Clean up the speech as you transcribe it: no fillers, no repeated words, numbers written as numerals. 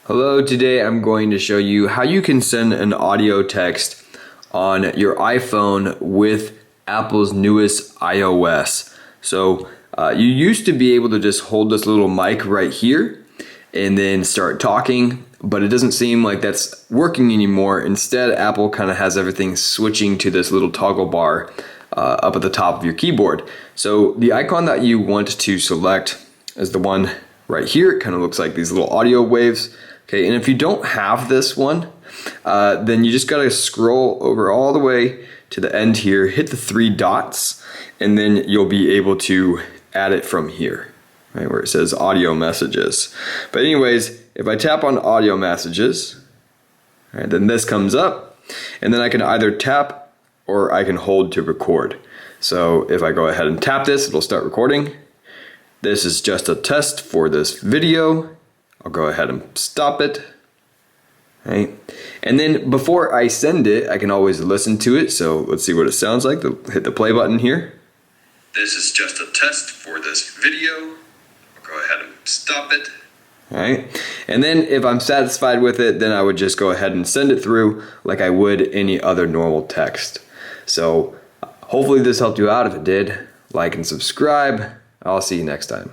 Hello, today I'm going to show you how you can send an audio text on your iPhone with Apple's newest iOS. So you used to be able to just hold this little mic right here and then start talking, but it doesn't seem like that's working anymore. Instead, Apple kind of has everything switching to this little toggle bar up at the top of your keyboard. So the icon that you want to select is the one right here. It kind of looks like these little audio waves. Okay, and if you don't have this one, then you just gotta scroll over all the way to the end here, hit the three dots, and then you'll be able to add it from here, right, where it says audio messages. But anyways, if I tap on audio messages, right, then this comes up, and then I can either tap or I can hold to record. So if I go ahead and tap this, it'll start recording. This is just a test for this video. I'll go ahead and stop it, right? And then before I send it, I can always listen to it. So let's see what it sounds like. Hit the play button here. This is just a test for this video. I'll go ahead and stop it. All right. And then if I'm satisfied with it, then I would just go ahead and send it through like I would any other normal text. So hopefully this helped you out. If it did, like and subscribe. I'll see you next time.